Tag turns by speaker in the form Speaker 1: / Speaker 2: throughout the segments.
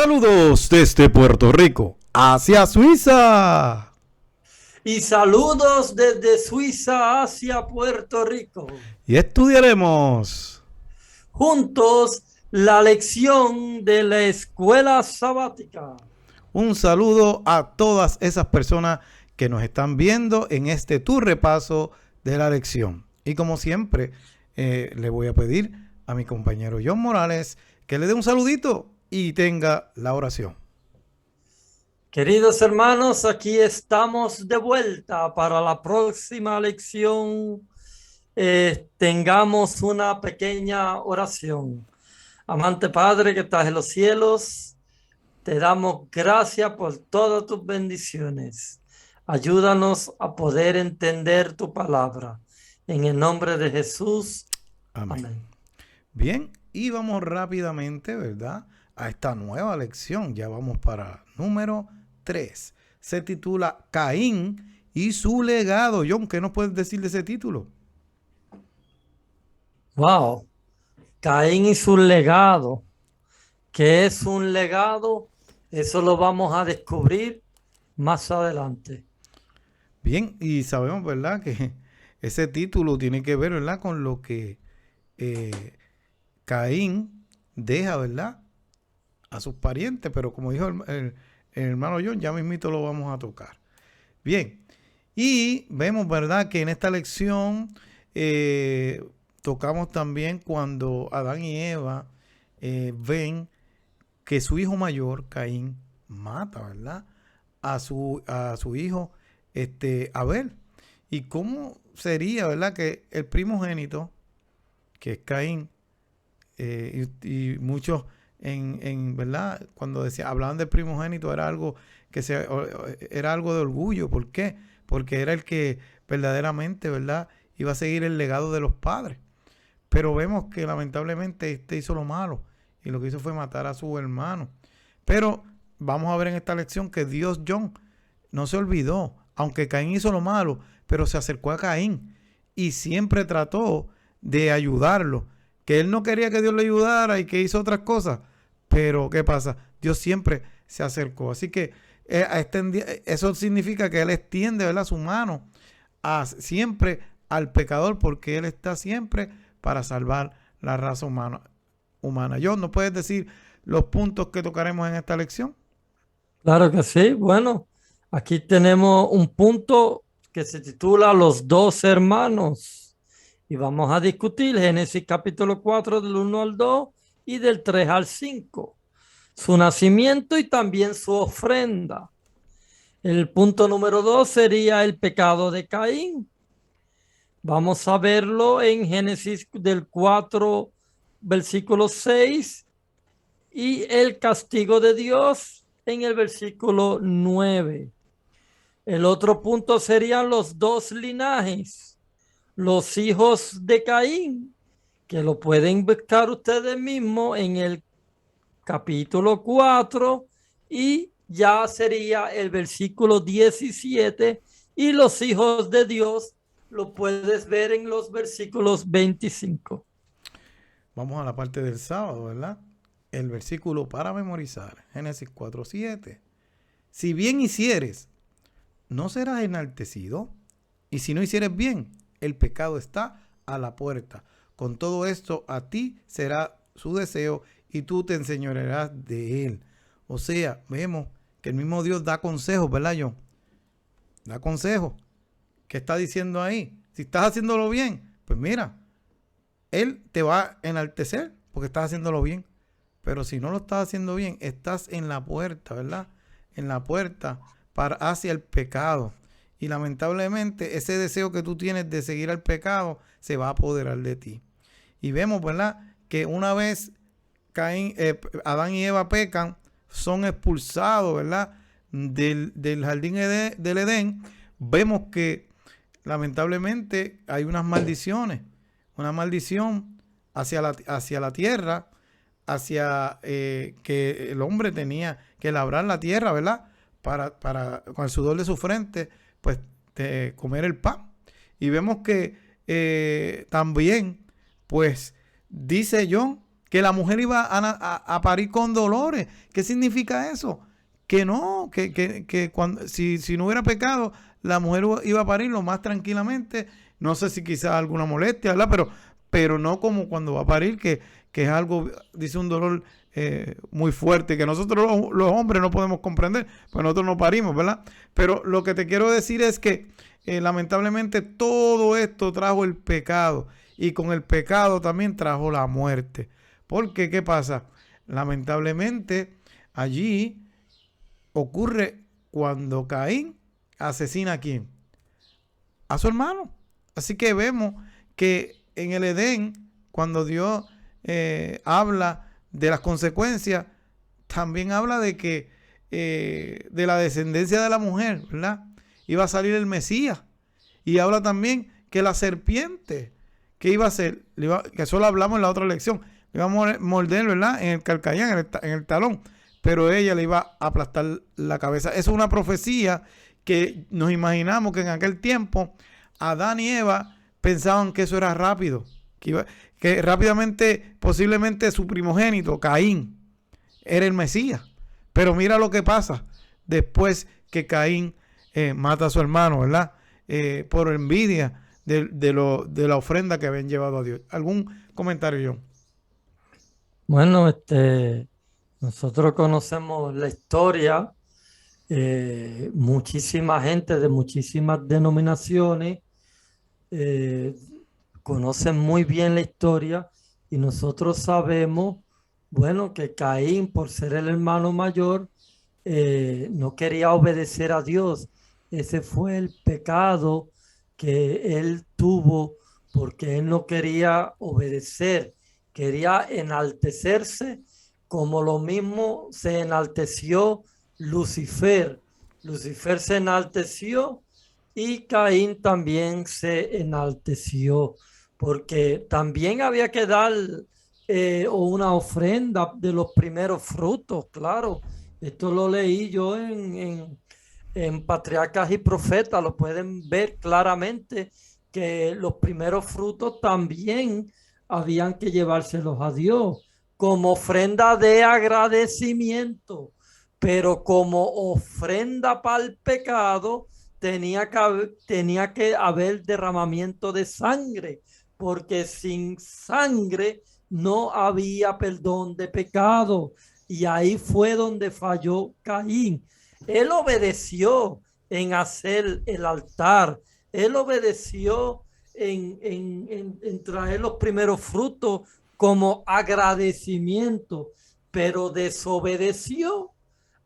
Speaker 1: Saludos desde Puerto Rico hacia Suiza.
Speaker 2: Y saludos desde Suiza hacia Puerto Rico.
Speaker 1: Y estudiaremos
Speaker 2: Juntos la lección de la escuela sabática.
Speaker 1: un saludo a todas esas personas que nos están viendo en este tu repaso de la lección. Y como siempre, le voy a pedir a mi compañero John Morales que le dé un saludito y tenga la oración.
Speaker 2: Queridos hermanos, aquí estamos de vuelta para la próxima lección. Tengamos una pequeña oración. Amante Padre que estás en los cielos, te damos gracias por todas tus bendiciones. Ayúdanos a poder entender tu palabra. En el nombre de Jesús.
Speaker 1: Amén.
Speaker 2: Amén.
Speaker 1: Bien, y vamos rápidamente, ¿verdad?, a esta nueva lección. Ya vamos para número 3. Se titula Caín y su legado. John, ¿qué nos puedes decir de ese título?
Speaker 2: Wow. Caín y su legado. ¿Qué es un legado? Eso lo vamos a descubrir más adelante.
Speaker 1: Bien, y sabemos, ¿verdad?, que ese título tiene que ver, ¿verdad?, con lo que Caín deja, ¿verdad?, a sus parientes, pero como dijo el hermano John, ya mismito lo vamos a tocar. Bien, y vemos, ¿verdad?, que en esta lección tocamos también cuando Adán y Eva ven que su hijo mayor, Caín, mata, ¿verdad?, a su hijo Abel. Y cómo sería, ¿verdad?, que el primogénito, que es Caín, y muchos ¿verdad?, cuando hablaban del primogénito era algo era algo de orgullo. ¿Por qué? Porque era el que verdaderamente, ¿verdad?, iba a seguir el legado de los padres. Pero vemos que lamentablemente hizo lo malo y lo que hizo fue matar a su hermano. Pero vamos a ver en esta lección que Dios, John, no se olvidó, aunque Caín hizo lo malo, pero se acercó a Caín y siempre trató de ayudarlo. Que él no quería que Dios le ayudara y que hizo otras cosas, pero ¿qué pasa? Dios siempre se acercó. Así que eso significa que él extiende, ¿verdad?, su mano siempre al pecador, porque él está siempre para salvar la raza humana. John, ¿no puedes decir los puntos que tocaremos en esta lección?
Speaker 2: Claro que sí. Bueno, aquí tenemos un punto que se titula Los dos hermanos. Y vamos a discutir Génesis capítulo 4 del 1 al 2 y del 3 al 5. Su nacimiento y también su ofrenda. El punto número 2 sería el pecado de Caín. Vamos a verlo en Génesis del 4, versículo 6 y el castigo de Dios en el versículo 9. El otro punto serían los dos linajes, los hijos de Caín, que lo pueden buscar ustedes mismos en el capítulo 4 y ya sería el versículo 17 y los hijos de Dios lo puedes ver en los versículos 25.
Speaker 1: Vamos a la parte del sábado, ¿verdad? El versículo para memorizar, Génesis 4:7. Si bien hicieres, no serás enaltecido, y si no hicieres bien, el pecado está a la puerta. Con todo esto, a ti será su deseo y tú te enseñorearás de él. O sea, vemos que el mismo Dios da consejos, ¿verdad, John? Da consejos. ¿Qué está diciendo ahí? Si estás haciéndolo bien, pues mira, él te va a enaltecer porque estás haciéndolo bien. Pero si no lo estás haciendo bien, estás en la puerta, ¿verdad? En la puerta hacia el pecado. Y lamentablemente ese deseo que tú tienes de seguir al pecado se va a apoderar de ti. Y vemos, ¿verdad?, que una vez Adán y Eva pecan, son expulsados, ¿verdad?, del jardín del Edén. Vemos que lamentablemente hay unas maldiciones. Una maldición hacia la tierra, hacia que el hombre tenía que labrar la tierra, ¿verdad?, para con el sudor de su frente, pues comer el pan. Y vemos que también, pues dice John, que la mujer iba a parir con dolores. ¿Qué significa eso? Que no, que cuando, si no hubiera pecado, la mujer iba a parir lo más tranquilamente. No sé si quizás alguna molestia, ¿verdad? Pero no como cuando va a parir, que es algo, dice, un dolor muy fuerte, que nosotros los hombres no podemos comprender, pues nosotros no parimos, ¿verdad? Pero lo que te quiero decir es que lamentablemente todo esto trajo el pecado, y con el pecado también trajo la muerte. Porque, ¿qué pasa? Lamentablemente allí ocurre cuando Caín asesina a quién, a su hermano. Así que vemos que en el Edén, cuando Dios habla de las consecuencias, también habla de que de la descendencia de la mujer, ¿verdad? Iba a salir el Mesías. Y habla también que la serpiente, que iba a ser, que eso lo hablamos en la otra lección, le iba a morder, ¿verdad? En el calcayán, en el talón, pero ella le iba a aplastar la cabeza. Eso es una profecía que nos imaginamos que en aquel tiempo Adán y Eva pensaban que eso era rápido, que rápidamente, posiblemente su primogénito, Caín, era el Mesías. Pero mira lo que pasa después que Caín mata a su hermano, ¿verdad? Por envidia de la ofrenda que habían llevado a Dios. ¿Algún comentario, John?
Speaker 2: Bueno, nosotros conocemos la historia, muchísima gente de muchísimas denominaciones eh, conocen muy bien la historia y nosotros sabemos, bueno, que Caín, por ser el hermano mayor, no quería obedecer a Dios. Ese fue el pecado que él tuvo porque él no quería obedecer, quería enaltecerse como lo mismo se enalteció Lucifer. Lucifer se enalteció y Caín también se enalteció, porque también había que dar una ofrenda de los primeros frutos, claro. Esto lo leí yo en Patriarcas y Profetas, lo pueden ver claramente que los primeros frutos también habían que llevárselos a Dios como ofrenda de agradecimiento, pero como ofrenda para el pecado tenía que haber derramamiento de sangre, porque sin sangre no había perdón de pecado. Y ahí fue donde falló Caín. Él obedeció en hacer el altar. Él obedeció en traer los primeros frutos como agradecimiento, pero desobedeció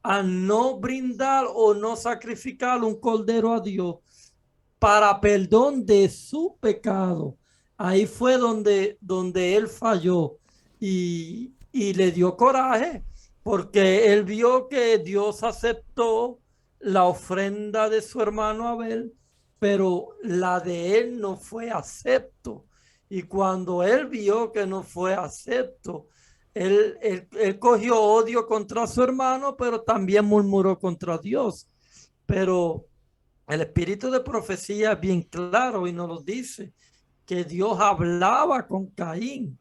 Speaker 2: a no brindar o no sacrificar un cordero a Dios para perdón de su pecado. Ahí fue donde él falló y le dio coraje porque él vio que Dios aceptó la ofrenda de su hermano Abel, pero la de él no fue acepto. Y cuando él vio que no fue acepto, él cogió odio contra su hermano, pero también murmuró contra Dios. Pero el espíritu de profecía es bien claro y nos lo dice, que Dios hablaba con Caín,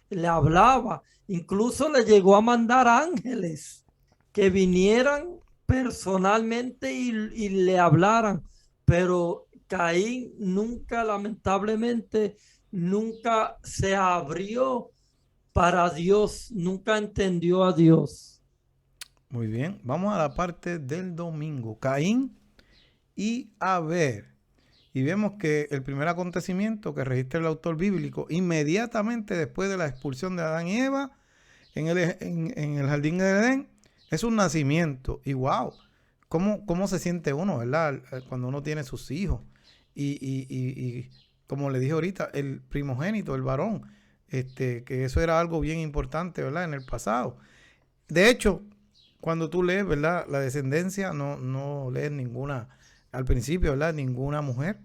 Speaker 2: le hablaba, incluso le llegó a mandar ángeles que vinieran personalmente y le hablaran, pero Caín nunca, lamentablemente, nunca se abrió para Dios, nunca entendió a Dios.
Speaker 1: Muy bien, vamos a la parte del domingo. Caín y Abel. Y vemos que el primer acontecimiento que registra el autor bíblico, inmediatamente después de la expulsión de Adán y Eva en el jardín de Edén, es un nacimiento. Y wow, ¿cómo se siente uno, verdad? Cuando uno tiene sus hijos. Y como le dije ahorita, el primogénito, el varón, que eso era algo bien importante, ¿verdad? En el pasado. De hecho, cuando tú lees, ¿verdad? La descendencia, no lees ninguna, al principio, ¿verdad? Ninguna mujer.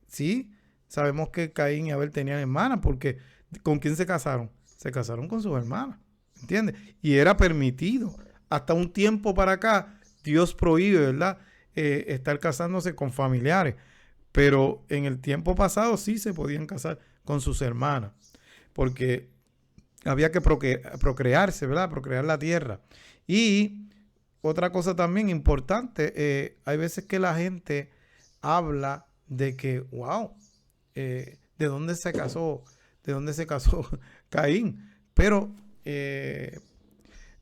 Speaker 1: Sí, sabemos que Caín y Abel tenían hermanas, porque ¿con quién se casaron? Se casaron con sus hermanas, ¿entiendes? Y era permitido. Hasta un tiempo para acá, Dios prohíbe, ¿verdad? Estar casándose con familiares. Pero en el tiempo pasado sí se podían casar con sus hermanas. Porque había que procrearse, ¿verdad? Procrear la tierra. Y otra cosa también importante, hay veces que la gente habla de que, wow, ¿de dónde se casó? ¿De dónde se casó Caín? Pero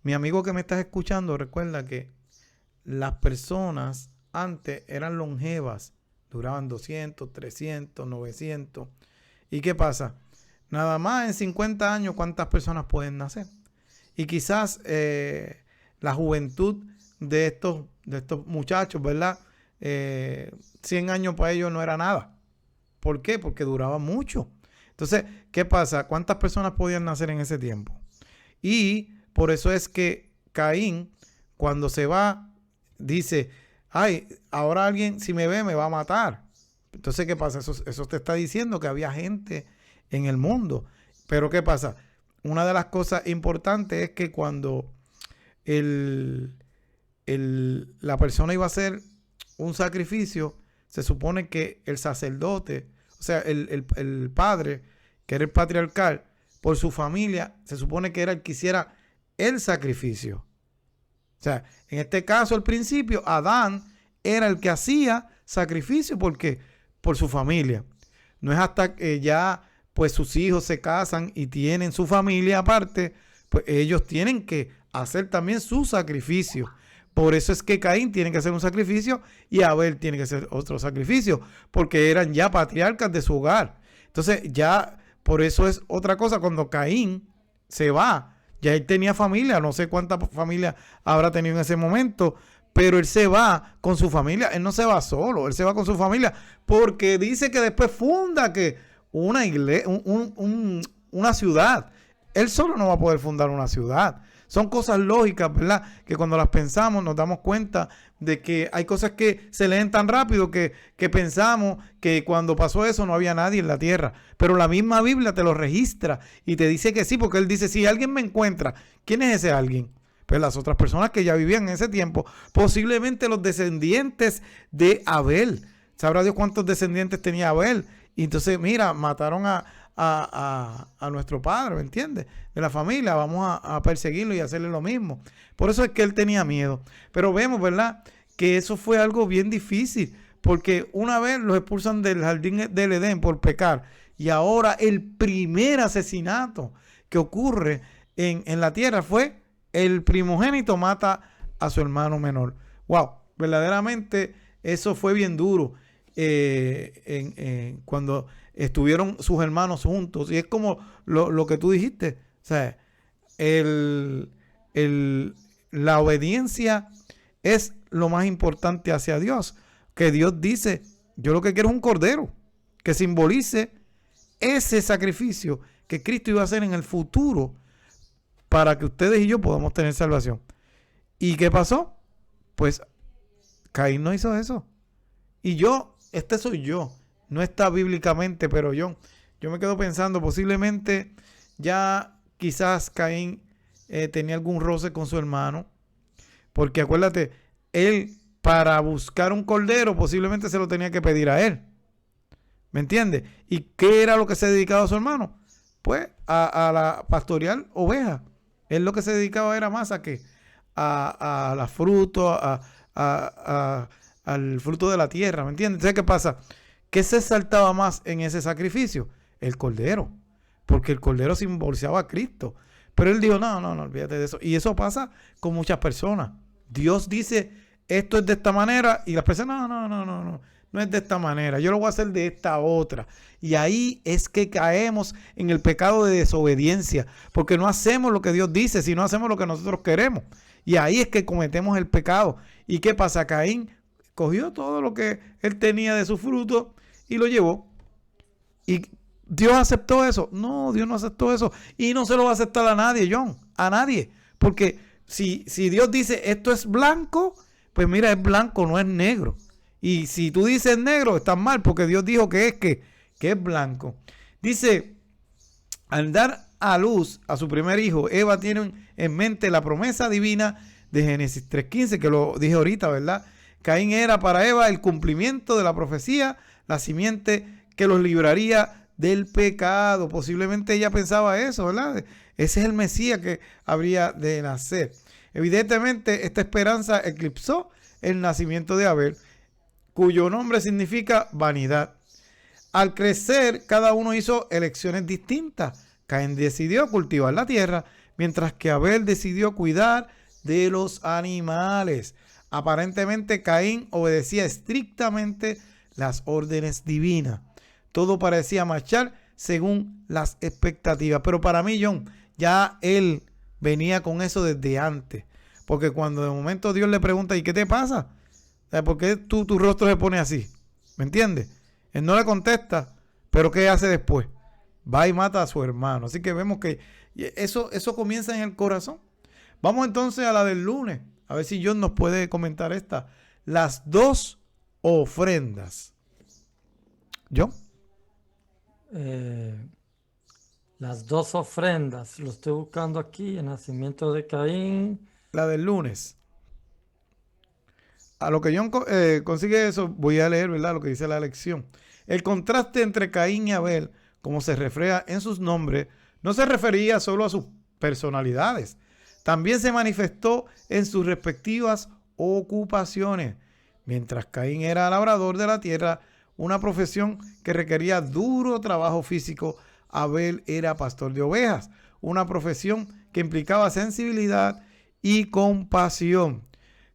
Speaker 1: mi amigo que me estás escuchando, recuerda que las personas antes eran longevas, duraban 200, 300, 900. ¿Y qué pasa? Nada más en 50 años, ¿cuántas personas pueden nacer? Y quizás la juventud de estos muchachos, ¿verdad? 100 años para ellos no era nada. ¿Por qué? Porque duraba mucho. Entonces, ¿qué pasa? ¿Cuántas personas podían nacer en ese tiempo? Y por eso es que Caín, cuando se va, dice, ay, ahora alguien, si me ve, me va a matar. Entonces, ¿qué pasa? Eso te está diciendo que había gente en el mundo. Pero, ¿qué pasa? Una de las cosas importantes es que cuando la persona iba a hacer un sacrificio, se supone que el sacerdote, o sea, el padre, que era el patriarcal, por su familia, se supone que era el que hiciera el sacrificio. O sea, en este caso, al principio, Adán era el que hacía sacrificio porque por su familia. No es hasta que ya pues sus hijos se casan y tienen su familia aparte, pues ellos tienen que hacer también su sacrificio. Por eso es que Caín tiene que hacer un sacrificio y Abel tiene que hacer otro sacrificio, porque eran ya patriarcas de su hogar. Entonces ya, por eso es otra cosa, cuando Caín se va, ya él tenía familia, no sé cuánta familia habrá tenido en ese momento, pero él se va con su familia, él no se va solo, él se va con su familia, porque dice que después funda que una iglesia, una ciudad. Él solo no va a poder fundar una ciudad. Son cosas lógicas, ¿verdad? Que cuando las pensamos nos damos cuenta de que hay cosas que se leen tan rápido que pensamos que cuando pasó eso no había nadie en la tierra. Pero la misma Biblia te lo registra y te dice que sí, porque él dice, si alguien me encuentra, ¿quién es ese alguien? Pues las otras personas que ya vivían en ese tiempo, posiblemente los descendientes de Abel. Sabrá Dios cuántos descendientes tenía Abel. Y entonces, mira, mataron a nuestro padre, ¿me entiendes? De la familia, vamos a perseguirlo y hacerle lo mismo. Por eso es que él tenía miedo. Pero vemos, ¿verdad? Que eso fue algo bien difícil, porque una vez los expulsan del jardín del Edén por pecar, y ahora el primer asesinato que ocurre en la tierra fue el primogénito mata a su hermano menor. Wow, verdaderamente eso fue bien duro. Cuando estuvieron sus hermanos juntos, y es como lo que tú dijiste, o sea, la obediencia es lo más importante hacia Dios, que Dios dice, yo lo que quiero es un cordero que simbolice ese sacrificio que Cristo iba a hacer en el futuro para que ustedes y yo podamos tener salvación. ¿Y qué pasó? Pues Caín no hizo eso. Y este soy yo, no está bíblicamente, pero yo me quedo pensando, posiblemente ya quizás Caín tenía algún roce con su hermano, porque acuérdate, él para buscar un cordero posiblemente se lo tenía que pedir a él, ¿me entiendes? ¿Y qué era lo que se dedicaba a su hermano? Pues a la pastorear ovejas. Él lo que se dedicaba era más a qué, a la fruto, al fruto de la tierra, ¿me entiendes? Entonces, ¿qué pasa? ¿Qué se saltaba más en ese sacrificio? El cordero, porque el cordero simbolizaba a Cristo. Pero él dijo, no, olvídate de eso. Y eso pasa con muchas personas. Dios dice, esto es de esta manera, y las personas, no es de esta manera, yo lo voy a hacer de esta otra. Y ahí es que caemos en el pecado de desobediencia, porque no hacemos lo que Dios dice, sino hacemos lo que nosotros queremos. Y ahí es que cometemos el pecado. ¿Y qué pasa? Caín cogió todo lo que él tenía de su fruto y lo llevó. ¿Y Dios aceptó eso? No, Dios no aceptó eso. Y no se lo va a aceptar a nadie, John. A nadie. Porque si Dios dice esto es blanco, pues mira, es blanco, no es negro. Y si tú dices negro, estás mal, porque Dios dijo que es blanco. Dice, al dar a luz a su primer hijo, Eva tiene en mente la promesa divina de Génesis 3:15, que lo dije ahorita, ¿verdad? Caín era para Eva el cumplimiento de la profecía, la simiente que los libraría del pecado. Posiblemente ella pensaba eso, ¿verdad? Ese es el Mesías que habría de nacer. Evidentemente, esta esperanza eclipsó el nacimiento de Abel, cuyo nombre significa vanidad. Al crecer, cada uno hizo elecciones distintas. Caín decidió cultivar la tierra, mientras que Abel decidió cuidar de los animales. Aparentemente, Caín obedecía estrictamente las órdenes divinas. Todo parecía marchar según las expectativas. Pero para mí, John, ya él venía con eso desde antes. Porque cuando de momento Dios le pregunta, ¿y qué te pasa? ¿Por qué tu rostro se pone así? ¿Me entiendes? Él no le contesta, pero ¿qué hace después? Va y mata a su hermano. Así que vemos que eso comienza en el corazón. Vamos entonces a la del lunes. A ver si John nos puede comentar esta. Las dos ofrendas. ¿John?
Speaker 2: Las dos ofrendas, lo estoy buscando aquí, el nacimiento de Caín.
Speaker 1: La del lunes. A lo que John consigue eso, voy a leer, ¿verdad? Lo que dice la lección. El contraste entre Caín y Abel, como se refleja en sus nombres, no se refería solo a sus personalidades. También se manifestó en sus respectivas ocupaciones. Mientras Caín era labrador de la tierra, una profesión que requería duro trabajo físico, Abel era pastor de ovejas, una profesión que implicaba sensibilidad y compasión.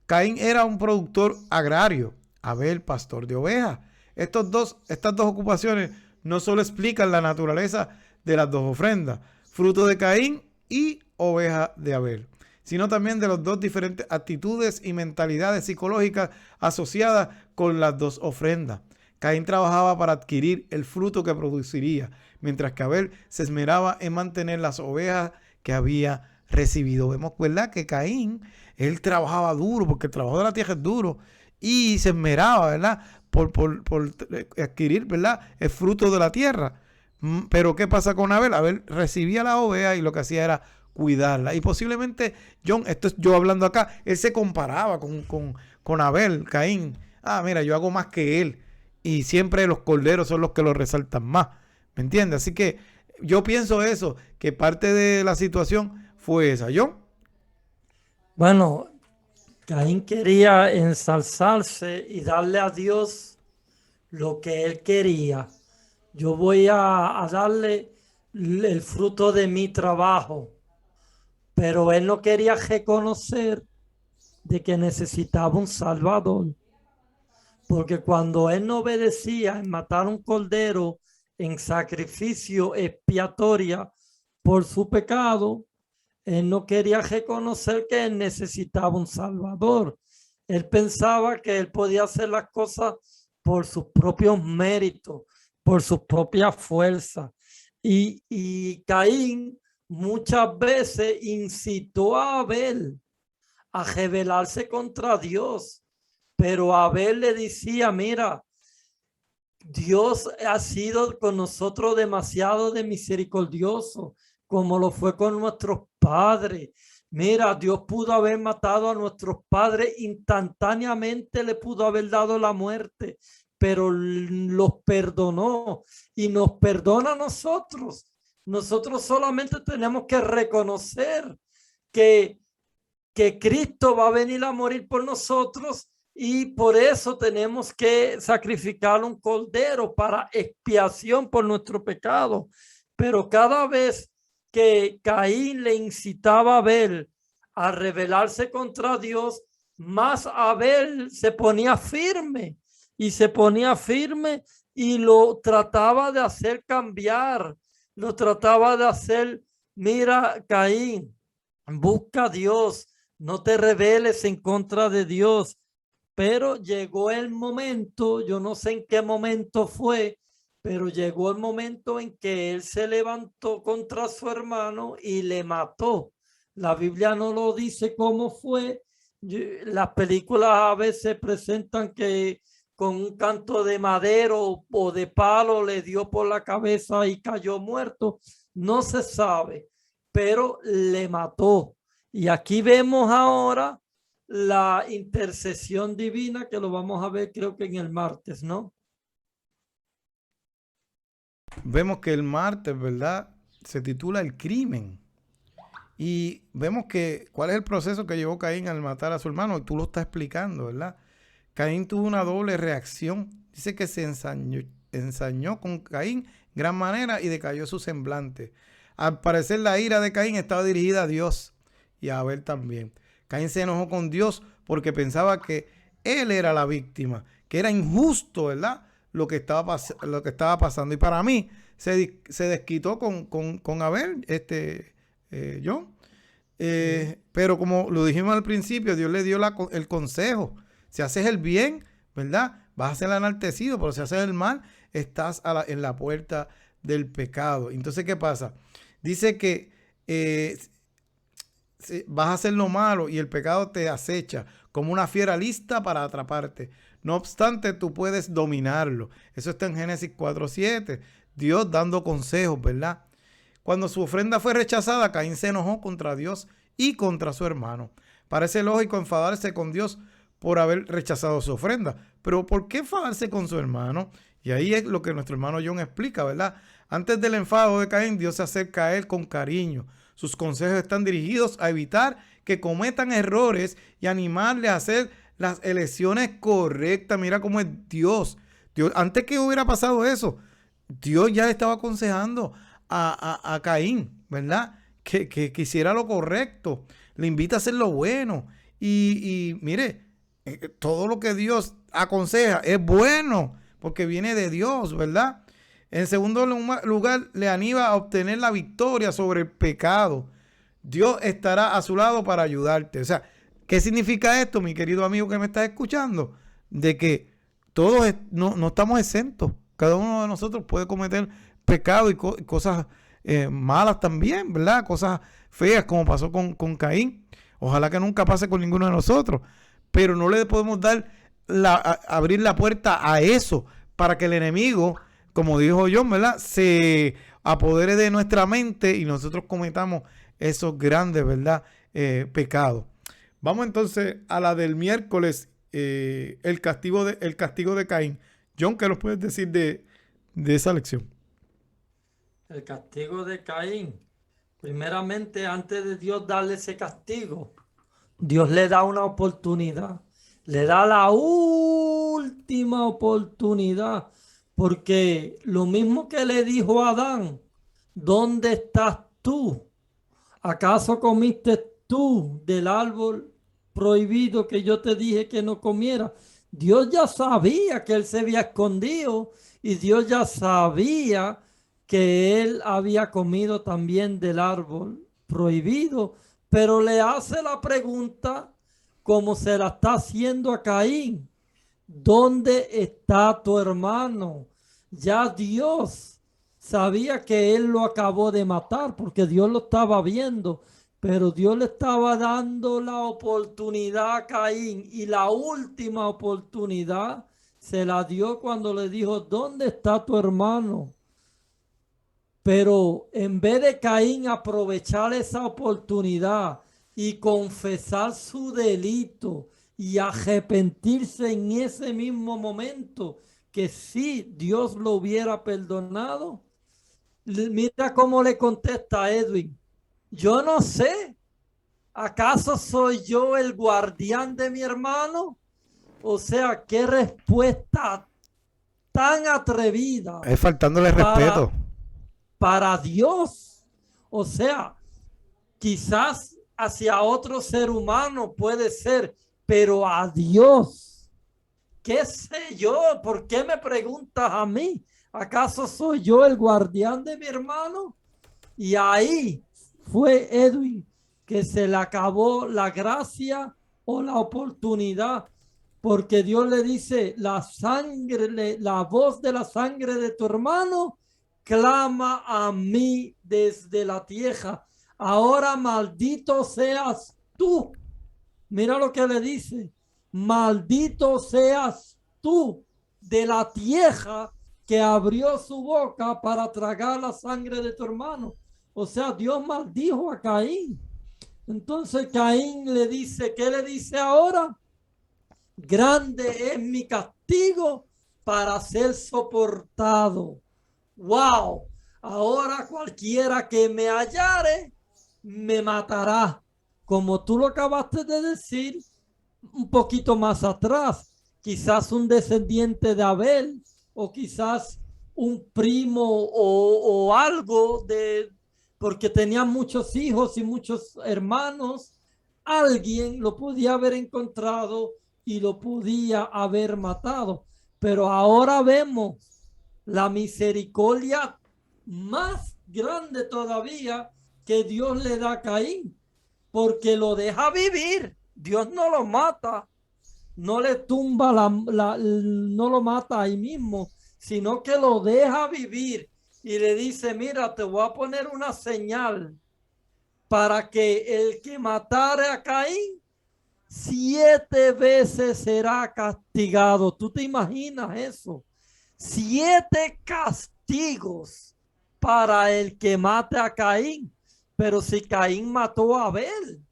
Speaker 1: Caín era un productor agrario, Abel pastor de ovejas. Estas dos ocupaciones no solo explican la naturaleza de las dos ofrendas, fruto de Caín y oveja de Abel, sino también de las dos diferentes actitudes y mentalidades psicológicas asociadas con las dos ofrendas. Caín trabajaba para adquirir el fruto que produciría, mientras que Abel se esmeraba en mantener las ovejas que había recibido. Vemos, ¿verdad?, que Caín, él trabajaba duro, porque el trabajo de la tierra es duro, y se esmeraba, ¿verdad?, por adquirir, ¿verdad?, el fruto de la tierra. Pero ¿qué pasa con Abel? Abel recibía la oveja y lo que hacía era cuidarla. Y posiblemente, John, esto es yo hablando acá, él se comparaba con Abel, Caín. Ah, mira, yo hago más que él. Y siempre los corderos son los que lo resaltan más. ¿Me entiendes? Así que yo pienso eso, que parte de la situación fue esa. ¿Yo?
Speaker 2: Bueno, Caín quería ensalzarse y darle a Dios lo que él quería. Yo voy a darle el fruto de mi trabajo, pero él no quería reconocer de que necesitaba un Salvador, porque cuando él no obedecía en matar un cordero en sacrificio expiatoria por su pecado, él no quería reconocer que él necesitaba un Salvador. Él pensaba que él podía hacer las cosas por sus propios méritos, por sus propias fuerzas. Y Caín muchas veces incitó a Abel a rebelarse contra Dios. Pero Abel le decía, mira, Dios ha sido con nosotros demasiado de misericordioso, como lo fue con nuestros padres. Mira, Dios pudo haber matado a nuestros padres instantáneamente, le pudo haber dado la muerte, pero los perdonó y nos perdona a nosotros. Nosotros solamente tenemos que reconocer que Cristo va a venir a morir por nosotros y por eso tenemos que sacrificar un cordero para expiación por nuestro pecado. Pero cada vez que Caín le incitaba a Abel a rebelarse contra Dios, más Abel se ponía firme y lo trataba de hacer cambiar, lo trataba de hacer, mira, Caín, busca a Dios, no te rebeles en contra de Dios. Pero llegó el momento, yo no sé en qué momento fue, pero llegó el momento en que él se levantó contra su hermano y le mató. La Biblia no lo dice cómo fue. Las películas a veces presentan que con un canto de madero o de palo le dio por la cabeza y cayó muerto. No se sabe, pero le mató. Y aquí vemos ahora la intercesión divina, que lo vamos a ver creo que en el martes, ¿no?
Speaker 1: vemos que el martes, ¿verdad? Se titula El crimen. Y vemos que cuál es el proceso que llevó Caín al matar a su hermano. Y tú lo estás explicando, ¿verdad? Caín tuvo una doble reacción. Dice que se ensañó con Caín gran manera y decayó su semblante. Al parecer la ira de Caín estaba dirigida a Dios y a Abel también. Caín se enojó con Dios porque pensaba que él era la víctima, que era injusto, ¿verdad? Lo que estaba pasando. Y para mí se desquitó con Abel, John. Pero como lo dijimos al principio, Dios le dio el consejo. Si haces el bien, ¿verdad? Vas a ser enaltecido, pero si haces el mal, estás en la puerta del pecado. Entonces, ¿qué pasa? Dice que vas a hacer lo malo y el pecado te acecha como una fiera lista para atraparte. No obstante, tú puedes dominarlo. Eso está en Génesis 4:7. Dios dando consejos, ¿verdad? Cuando su ofrenda fue rechazada, Caín se enojó contra Dios y contra su hermano. Parece lógico enfadarse con Dios por haber rechazado su ofrenda. Pero ¿por qué enfadarse con su hermano? Y ahí es lo que nuestro hermano John explica, ¿verdad? Antes del enfado de Caín, Dios se acerca a él con cariño. Sus consejos están dirigidos a evitar que cometan errores y animarle a hacer las elecciones correctas. Mira cómo es Dios. Antes que hubiera pasado eso, Dios ya le estaba aconsejando a Caín, ¿verdad? Que hiciera lo correcto. Le invita a hacer lo bueno. Y mire, todo lo que Dios aconseja es bueno porque viene de Dios, ¿verdad? En segundo lugar, le anima a obtener la victoria sobre el pecado. Dios estará a su lado para ayudarte. O sea, ¿qué significa esto, mi querido amigo que me estás escuchando? De que todos no estamos exentos. Cada uno de nosotros puede cometer pecado y cosas malas también, ¿verdad? Cosas feas como pasó con Caín. Ojalá que nunca pase con ninguno de nosotros. Pero no le podemos dar abrir la puerta a eso para que el enemigo, como dijo John, ¿verdad?, se apodere de nuestra mente y nosotros cometamos esos grandes, ¿verdad?, pecados. Vamos entonces a la del miércoles, el castigo de Caín. John, ¿qué nos puedes decir de esa lección?
Speaker 2: El castigo de Caín. Primeramente, antes de Dios darle ese castigo, Dios le da una oportunidad. Le da la última oportunidad. Porque lo mismo que le dijo a Adán, ¿dónde estás tú? ¿Acaso comiste tú del árbol prohibido que yo te dije que no comiera? Dios ya sabía que él se había escondido y Dios ya sabía que él había comido también del árbol prohibido, pero le hace la pregunta como se la está haciendo a Caín. ¿Dónde está tu hermano? Ya Dios sabía que él lo acabó de matar porque Dios lo estaba viendo, pero Dios le estaba dando la oportunidad a Caín y la última oportunidad se la dio cuando le dijo, ¿dónde está tu hermano? Pero en vez de Caín aprovechar esa oportunidad y confesar su delito y arrepentirse en ese mismo momento, que si Dios lo hubiera perdonado, mira cómo le contesta a Edwin. Yo no sé, ¿acaso soy yo el guardián de mi hermano? O sea, qué respuesta tan atrevida
Speaker 1: Es faltándole respeto.
Speaker 2: para Dios. O sea, quizás hacia otro ser humano puede ser, pero a Dios, ¿qué sé yo? ¿Por qué me preguntas a mí? ¿Acaso soy yo el guardián de mi hermano? Y ahí fue Edwin que se le acabó la gracia o la oportunidad, porque Dios le dice, la sangre, la voz de la sangre de tu hermano clama a mí desde la tierra. Ahora maldito seas tú. Mira lo que le dice. Maldito seas tú de la tierra que abrió su boca para tragar la sangre de tu hermano. O sea, Dios maldijo a Caín. Entonces Caín le dice, ¿qué le dice ahora? Grande es mi castigo para ser soportado. wow, ahora cualquiera que me hallare me matará. Como tú lo acabaste de decir un poquito más atrás, quizás un descendiente de Abel o quizás un primo o algo de, porque tenía muchos hijos y muchos hermanos, alguien lo podía haber encontrado y lo podía haber matado. Pero ahora vemos la misericordia más grande todavía que Dios le da a Caín, porque lo deja vivir. Dios no lo mata, no le tumba no lo mata ahí mismo, sino que lo deja vivir y le dice, mira, te voy a poner una señal para que el que matare a Caín 7 veces será castigado. ¿Tú te imaginas eso? 7 castigos para el que mate a Caín. Pero si Caín mató a Abel,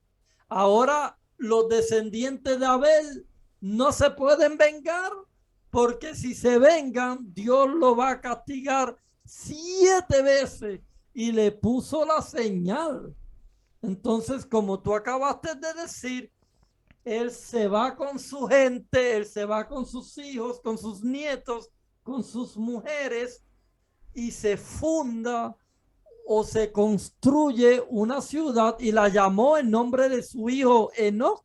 Speaker 2: ahora los descendientes de Abel no se pueden vengar, porque si se vengan, Dios lo va a castigar 7 veces y le puso la señal. Entonces, como tú acabaste de decir, él se va con su gente, él se va con sus hijos, con sus nietos, con sus mujeres y se funda o se construye una ciudad y la llamó en nombre de su hijo Enoc.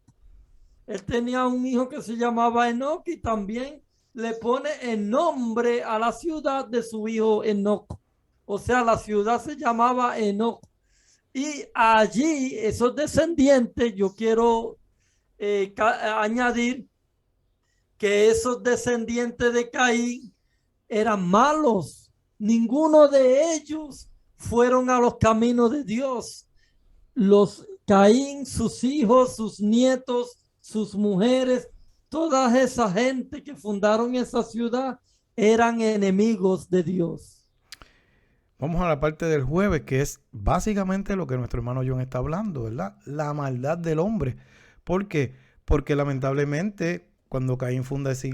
Speaker 2: Él tenía un hijo que se llamaba Enoc y también le pone el nombre a la ciudad de su hijo Enoc. O sea, la ciudad se llamaba Enoc. Y allí esos descendientes, yo quiero añadir que esos descendientes de Caín eran malos. Ninguno de ellos fueron a los caminos de Dios. Los Caín, sus hijos, sus nietos, sus mujeres, toda esa gente que fundaron esa ciudad eran enemigos de Dios.
Speaker 1: Vamos a la parte del jueves, que es básicamente lo que nuestro hermano John está hablando, ¿verdad? La maldad del hombre. ¿Por qué? Porque lamentablemente cuando Caín funda esa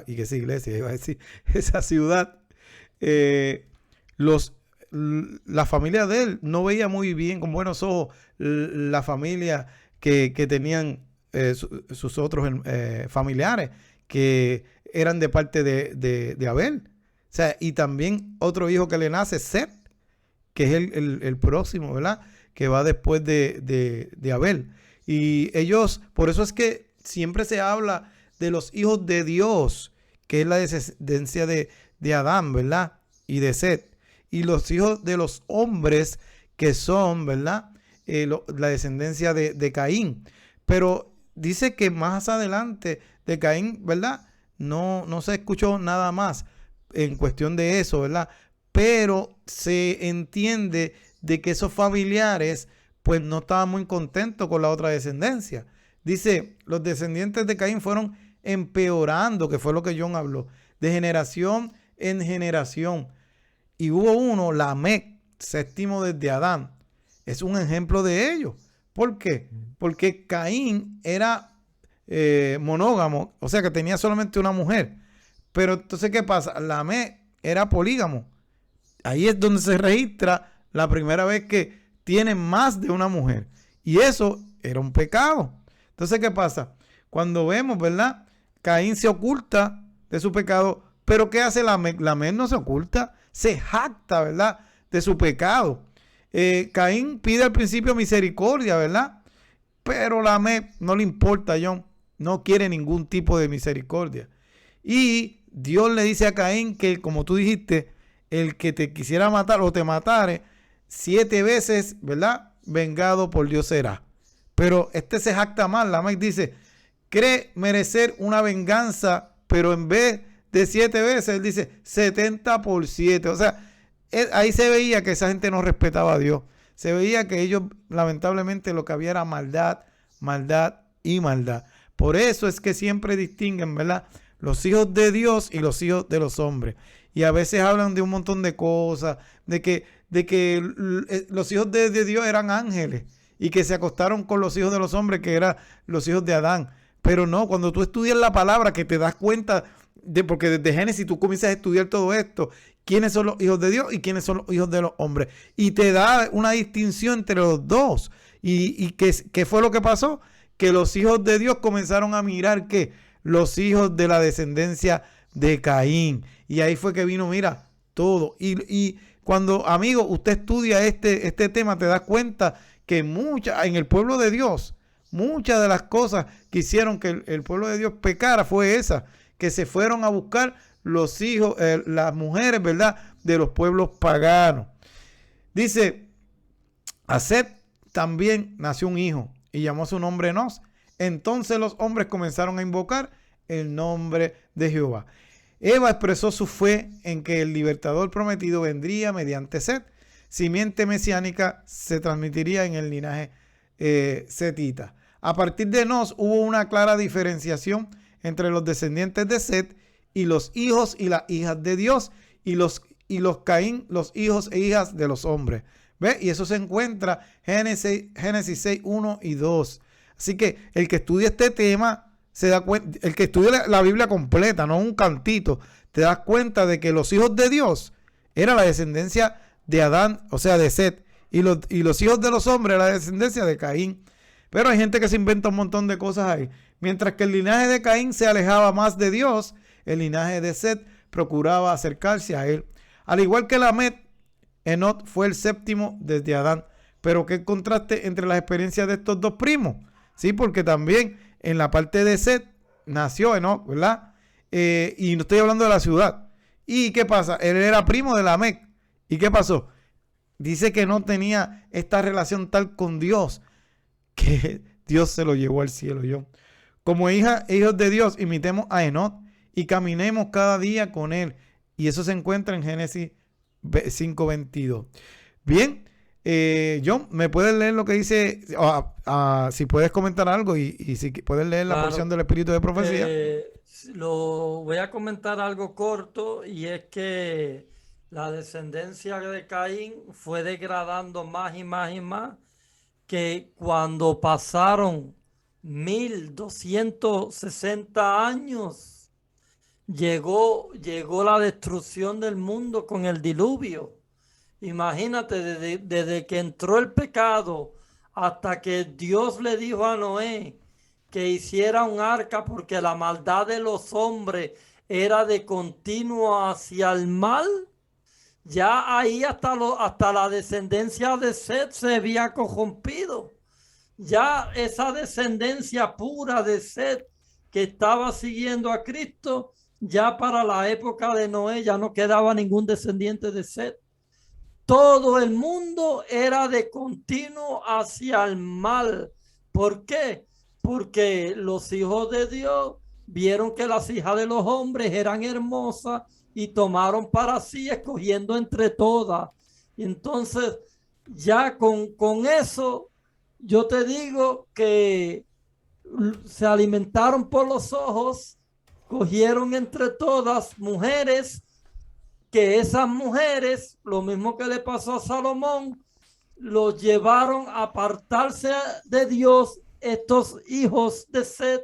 Speaker 1: iglesia, iba a decir, esa ciudad, eh, la familia de él no veía muy bien, con buenos ojos, la familia que tenían sus otros familiares, que eran de parte de Abel. O sea, y también otro hijo que le nace, Set, que es el próximo, ¿verdad? Que va después de Abel. Y ellos, por eso es que siempre se habla de los hijos de Dios, que es la descendencia de Adán, ¿verdad? Y de Set. Y los hijos de los hombres, que son, ¿verdad? La descendencia de Caín. Pero dice que más adelante de Caín, ¿verdad? No se escuchó nada más en cuestión de eso, ¿verdad? Pero se entiende de que esos familiares pues no estaban muy contentos con la otra descendencia. Dice, los descendientes de Caín fueron empeorando, que fue lo que John habló, de generación en generación. Y hubo uno, Lamec, séptimo desde Adán. Es un ejemplo de ello. ¿Por qué? Porque Caín era monógamo, o sea que tenía solamente una mujer. Pero entonces, ¿qué pasa? Lamec era polígamo. Ahí es donde se registra la primera vez que tiene más de una mujer. Y eso era un pecado. Entonces, ¿qué pasa? Cuando vemos, ¿verdad? Caín se oculta de su pecado. Pero ¿qué hace Lamec? Lamec no se oculta, se jacta, ¿verdad? De su pecado. Caín pide al principio misericordia, ¿verdad? Pero Lamec no le importa, John. No quiere ningún tipo de misericordia. Y Dios le dice a Caín que, como tú dijiste, el que te quisiera matar o te matare 7 veces, ¿verdad? Vengado por Dios será. Pero este se jacta mal. Lamec dice, cree merecer una venganza, pero en vez de 7 veces, él dice 70 por 7. O sea, ahí se veía que esa gente no respetaba a Dios. Se veía que ellos, lamentablemente, lo que había era maldad, maldad y maldad. Por eso es que siempre distinguen, ¿verdad? Los hijos de Dios y los hijos de los hombres. Y a veces hablan de un montón de cosas, de que los hijos de Dios eran ángeles y que se acostaron con los hijos de los hombres, que eran los hijos de Adán. Pero no, cuando tú estudias la palabra, que te das cuenta, porque desde Génesis tú comienzas a estudiar todo esto, quiénes son los hijos de Dios y quiénes son los hijos de los hombres. Y te da una distinción entre los dos. ¿Y qué fue lo que pasó? Que los hijos de Dios comenzaron a mirar que los hijos de la descendencia de Caín. Y ahí fue que vino, mira, todo. Y cuando, amigo, usted estudia este tema, te das cuenta que en el pueblo de Dios, muchas de las cosas que hicieron que el pueblo de Dios pecara fue esa, que se fueron a buscar los hijos, las mujeres, ¿verdad?, de los pueblos paganos. Dice, a Set también nació un hijo y llamó su nombre Enos. Entonces los hombres comenzaron a invocar el nombre de Jehová. Eva expresó su fe en que el libertador prometido vendría mediante Set. Simiente mesiánica se transmitiría en el linaje setita. A partir de Enos hubo una clara diferenciación entre los descendientes de Set y los hijos y las hijas de Dios, y los Caín, los hijos e hijas de los hombres. ¿Ve? Y eso se encuentra Génesis 6, 1 y 2. Así que el que estudia este tema se da cuenta, el que estudia la Biblia completa, no un cantito, te das cuenta de que los hijos de Dios era la descendencia de Adán, o sea, de Set, y los hijos de los hombres la descendencia de Caín. Pero hay gente que se inventa un montón de cosas ahí. Mientras que el linaje de Caín se alejaba más de Dios, el linaje de Set procuraba acercarse a él. Al igual que Lamet, Enoc fue el séptimo desde Adán. Pero qué contraste entre las experiencias de estos dos primos. Sí, porque también en la parte de Set nació Enoc, ¿verdad? Y no estoy hablando de la ciudad. ¿Y qué pasa? Él era primo de Lamec. ¿Y qué pasó? Dice que no tenía esta relación tal con Dios, que Dios se lo llevó al cielo. Como hijos de Dios, imitemos a Enoc y caminemos cada día con él. Y eso se encuentra en Génesis 5:22. Bien, John, ¿me puedes leer lo que dice? Si puedes comentar algo y si puedes leer la porción del espíritu de profecía.
Speaker 2: Lo voy a comentar algo corto, y es que la descendencia de Caín fue degradando más y más y más, que cuando pasaron 1260 años, llegó la destrucción del mundo con el diluvio. Imagínate, desde que entró el pecado hasta que Dios le dijo a Noé que hiciera un arca, porque la maldad de los hombres era de continuo hacia el mal. Ya ahí hasta la descendencia de Set se había corrompido. Ya esa descendencia pura de Set que estaba siguiendo a Cristo, ya para la época de Noé ya no quedaba ningún descendiente de Set. Todo el mundo era de continuo hacia el mal. ¿Por qué? Porque los hijos de Dios vieron que las hijas de los hombres eran hermosas y tomaron para sí, escogiendo entre todas. Y entonces, ya con eso, yo te digo que se alimentaron por los ojos, cogieron entre todas mujeres, que esas mujeres, lo mismo que le pasó a Salomón, los llevaron a apartarse de Dios, estos hijos de Set,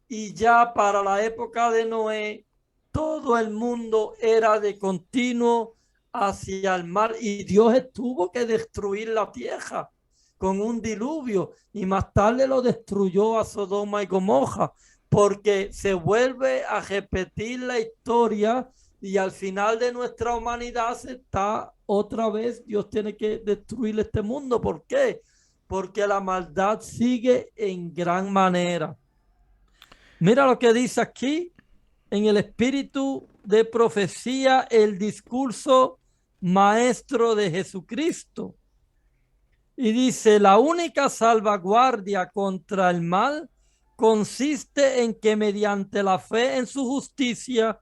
Speaker 2: y ya para la época de Noé, todo el mundo era de continuo hacia el mal, y Dios tuvo que destruir la tierra con un diluvio, y más tarde lo destruyó a Sodoma y Gomorra, porque se vuelve a repetir la historia, y al final de nuestra humanidad se está otra vez, Dios tiene que destruir este mundo. ¿Por qué? Porque la maldad sigue en gran manera. Mira lo que dice aquí en el espíritu de profecía, el discurso maestro de Jesucristo. Y dice, la única salvaguardia contra el mal consiste en que mediante la fe en su justicia,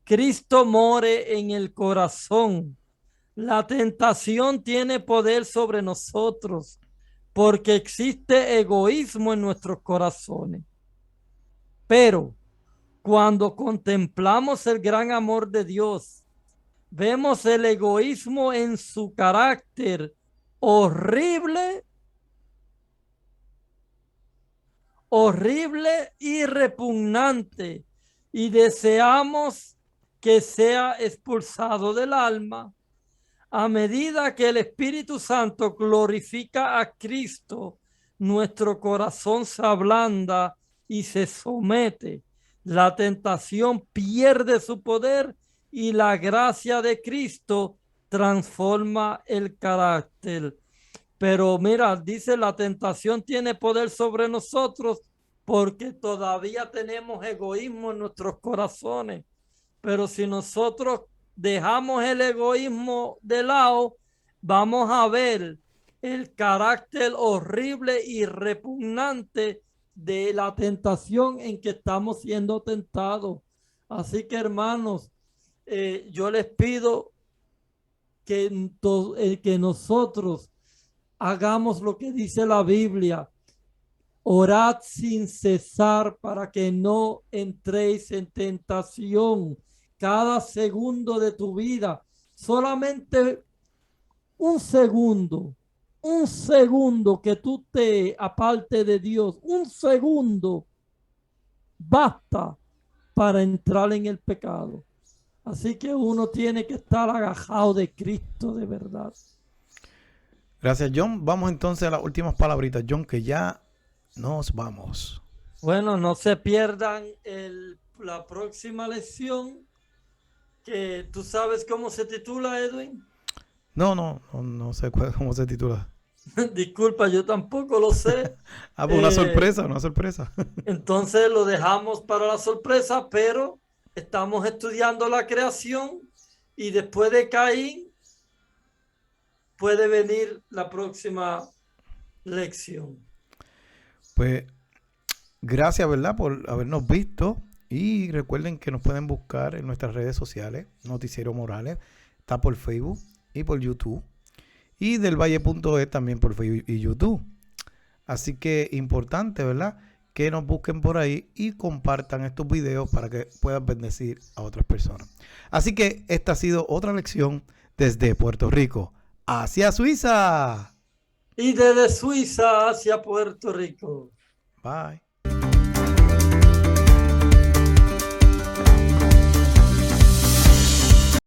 Speaker 2: Cristo more en el corazón. La tentación tiene poder sobre nosotros porque existe egoísmo en nuestros corazones. Pero cuando contemplamos el gran amor de Dios, vemos el egoísmo en su carácter horrible y repugnante, y deseamos que sea expulsado del alma. A medida que el Espíritu Santo glorifica a Cristo, nuestro corazón se ablanda y se somete. La tentación pierde su poder y la gracia de Cristo transforma el carácter. Pero mira, dice, la tentación tiene poder sobre nosotros porque todavía tenemos egoísmo en nuestros corazones. Pero si nosotros dejamos el egoísmo de lado, vamos a ver el carácter horrible y repugnante de la tentación en que estamos siendo tentados. Así que, hermanos, yo les pido que nosotros hagamos lo que dice la Biblia. Orad sin cesar para que no entréis en tentación. Cada segundo de tu vida, solamente un segundo que tú te aparte de Dios, un segundo basta para entrar en el pecado. Así que uno tiene que estar agajado de Cristo de verdad.
Speaker 1: Gracias, John. Vamos entonces a las últimas palabritas, John, que ya nos vamos.
Speaker 2: Bueno, no se pierdan la próxima lección, que tú sabes cómo se titula, Edwin.
Speaker 1: No sé cómo se titula.
Speaker 2: Disculpa, yo tampoco lo sé.
Speaker 1: Pues una sorpresa.
Speaker 2: Entonces lo dejamos para la sorpresa, pero estamos estudiando la creación y después de Caín puede venir la próxima lección.
Speaker 1: Pues gracias, ¿verdad?, por habernos visto. Y recuerden que nos pueden buscar en nuestras redes sociales, Noticiero Morales. Está por Facebook y por YouTube. Y del Valle.es también por Facebook y YouTube. Así que importante, ¿verdad?, que nos busquen por ahí y compartan estos videos para que puedan bendecir a otras personas. Así que esta ha sido otra lección desde Puerto Rico hacia Suiza.
Speaker 2: Y desde Suiza hacia Puerto Rico.
Speaker 1: Bye.